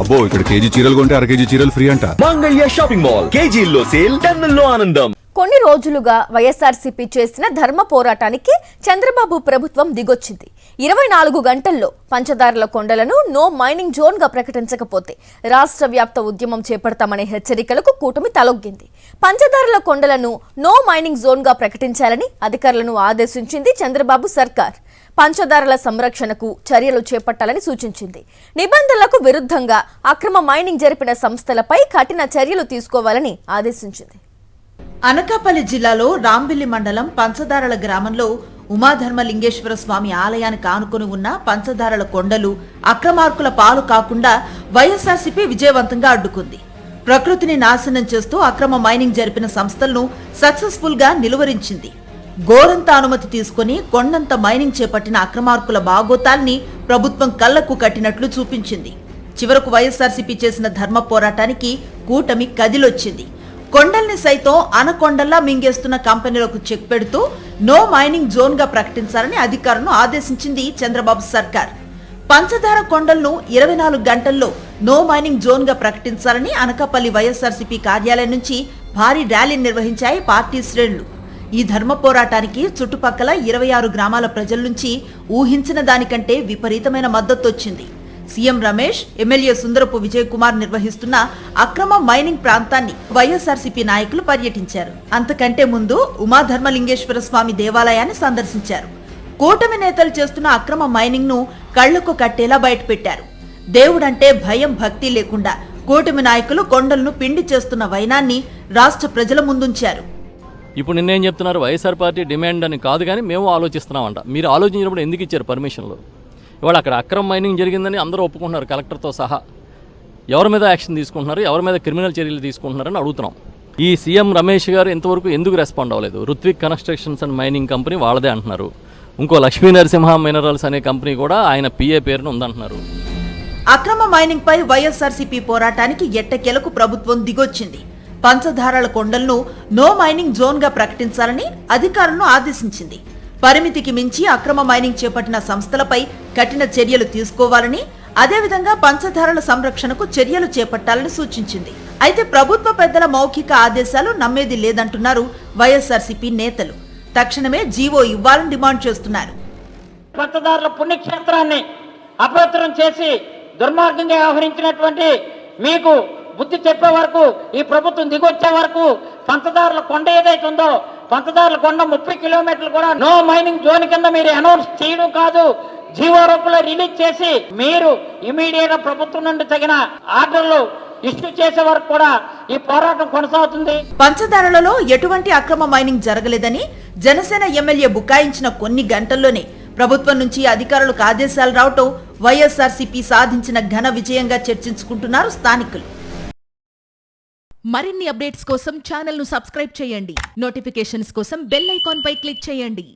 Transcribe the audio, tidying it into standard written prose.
అబ్బో ఇక్కడ కేజీ చీరలు కొంటే అర కేజీ చీరలు ఫ్రీ అంట. మంగళ్య షాపింగ్ మాల్ కేజీల్లో సేల్, టన్నుల్లో ఆనందం. కొన్ని రోజులుగా వైఎస్ఆర్సీపీ చేసిన ధర్మ పోరాటానికి చంద్రబాబు ప్రభుత్వం దిగొచ్చింది. 24 గంటల్లో పంచదారల కొండలను నో మైనింగ్ జోన్ గా ప్రకటించకపోతే రాష్ట్ర వ్యాప్త ఉద్యమం చేపడతామనే హెచ్చరికలకు కూటమి తలొగ్గింది. పంచదారల కొండలను నో మైనింగ్ జోన్ గా ప్రకటించాలని అధికారులను ఆదేశించింది చంద్రబాబు సర్కార్. పంచదారల సంరక్షణకు చర్యలు చేపట్టాలని సూచించింది. నిబంధనలకు విరుద్ధంగా అక్రమ మైనింగ్ జరిపిన సంస్థలపై కఠిన చర్యలు తీసుకోవాలని ఆదేశించింది. అనకాపల్లి జిల్లాలో రాంబిల్లి మండలం పంచదారల గ్రామంలో ఉమాధర్మలింగేశ్వర స్వామి ఆలయానికి ఆనుకుని ఉన్న పంచదారల కొండలు అక్రమార్కుల పాలు కాకుండా వైఎస్ఆర్సీపీ విజయవంతంగా అడ్డుకుంది. ప్రకృతిని నాశనం చేస్తూ అక్రమ మైనింగ్ జరిపిన సంస్థలను సక్సెస్ఫుల్ గా నిలువరించింది. గోరంత అనుమతి తీసుకుని కొండంత మైనింగ్ చేపట్టిన అక్రమార్కుల బాగోతాల్ని ప్రభుత్వం కళ్లకు కట్టినట్లు చూపించింది. చివరకు వైఎస్ఆర్సీపీ చేసిన ధర్మ పోరాటానికి కూటమి కదిలొచ్చింది. కొండల్ని సైతం అనకొండల్లా మింగేస్తున్న కంపెనీలకు చెక్ పెడుతూ నో మైనింగ్ జోన్ గా ప్రకటించాలని అధికారులను ఆదేశించింది చంద్రబాబు సర్కార్. పంచదార కొండలను 24 గంటల్లో నో మైనింగ్ జోన్ గా ప్రకటించాలని అనకాపల్లి వైఎస్ఆర్సీపీ కార్యాలయం నుంచి భారీ ర్యాలీ నిర్వహించాయి పార్టీ శ్రేణులు. ఈ ధర్మ పోరాటానికి చుట్టుపక్కల 26 గ్రామాల ప్రజల నుంచి ఊహించిన దానికంటే విపరీతమైన మద్దతు వచ్చింది. సీఎం రమేష్, ఎమ్మెల్యే సుందరపు విజయ్ కుమార్ నిర్వహిస్తున్న అక్రమ మైనింగ్ ప్రాంతాన్ని వైఎస్ఆర్సీపీ నాయకులు పర్యటించారు. అంతకంటే ముందు ఉమాధర్మలింగేశ్వర స్వామి దేవాలయాన్ని సందర్శించారు. కూటమి నేతలు చేస్తున్న అక్రమ మైనింగ్ ను కళ్లకు కట్టేలా బయటపెట్టారు. దేవుడంటే భయం, భక్తి లేకుండా కూటమి నాయకులు కొండలను పిండి చేస్తున్న వైనాన్ని రాష్ట్ర ప్రజల ముందుంచారు. ఇప్పుడు నిన్నేం చెప్తున్నారు? వైఎస్ఆర్ పార్టీ డిమాండ్ అని కాదు, కానీ మేము ఆలోచిస్తున్నామంట. మీరు ఆలోచించినప్పుడు ఎందుకు ఇచ్చారు పర్మిషన్లు? ఇవాళ అక్కడ అక్రమ మైనింగ్ జరిగిందని అందరూ ఒప్పుకుంటున్నారు, కలెక్టర్తో సహా. ఎవరి మీద యాక్షన్ తీసుకుంటున్నారు, ఎవరి మీద క్రిమినల్ చర్యలు తీసుకుంటున్నారని అడుగుతున్నాం. ఈ సీఎం రమేష్ గారు ఇంతవరకు ఎందుకు రెస్పాండ్ అవ్వలేదు? Ruthvik constructions and mining company వాళ్ళదే అంటున్నారు. ఇంకో లక్ష్మీ నరసింహ మినరల్స్ అనే కంపెనీ కూడా ఆయన పిఏ పేరును ఉందంటున్నారు. అక్రమ మైనింగ్ పై వైఎస్ఆర్సీపీ పోరాటానికి ఎట్టకేలకు ప్రభుత్వం దిగొచ్చింది. పంచదారల కొండలను నో మైనింగ్ జోన్ గా ప్రకటించాలని అధికారులను ఆదేశించింది. పరిమితికి మించి అక్రమ మైనింగ్ చేపట్టిన సంస్థలపై కఠిన చర్యలు తీసుకోవాలని, అదేవిధంగా పంచదారల సంరక్షణకు చర్యలు చేపట్టాలని సూచించింది. అయితే ప్రభుత్వ పెద్దల మౌఖిక ఆదేశాలు నమ్మేది లేదంటున్నారు వైఎస్ఆర్సీపీ నేతలు. తక్షణమే జీవో ఇవ్వాలని డిమాండ్ చేస్తున్నారు. పంచదారుల పుణ్యక్షేత్రాన్ని అపవిత్రం చేసి దుర్మార్గంగా వ్యవహరించినటువంటి మీకు బుద్ధి చెప్పే వరకు, ఈ ప్రభుత్వం దిగొచ్చే వరకు పంచదారుల కొండ ఏదైతే ఉందో, పంచదారుల కొండ 30 కిలోమీటర్లు కూడా నో మైనింగ్ జోన్ కింద మీరు అనౌన్స్ చేయడం కాదు, జీవో రూపంలో రిలీజ్ చేసి మీరు ఇమీడియట్ ప్రభుత్వం నుండి తగిన ఆర్డర్లు ఇష్యూ చేసే వరకు కూడా ఈ పోరాటం కొనసాగుతుంది. పంచదారలలో ఎటువంటి అక్రమ మైనింగ్ జరగలేదని జనసేన ఎమ్మెల్యే బుకాయించిన కొన్ని గంటల్లోనే ప్రభుత్వం నుంచి అధికారులకు ఆదేశాలు రావటం వైఎస్ఆర్సీపీ సాధించిన ఘన విజయంగా చర్చించుకుంటున్నారు స్థానికులు. మరిన్ని అప్డేట్స్ కోసం ఛానల్ ను సబ్స్క్రైబ్ చేయండి. నోటిఫికేషన్స్ కోసం బెల్ ఐకాన్ పై క్లిక్ చేయండి.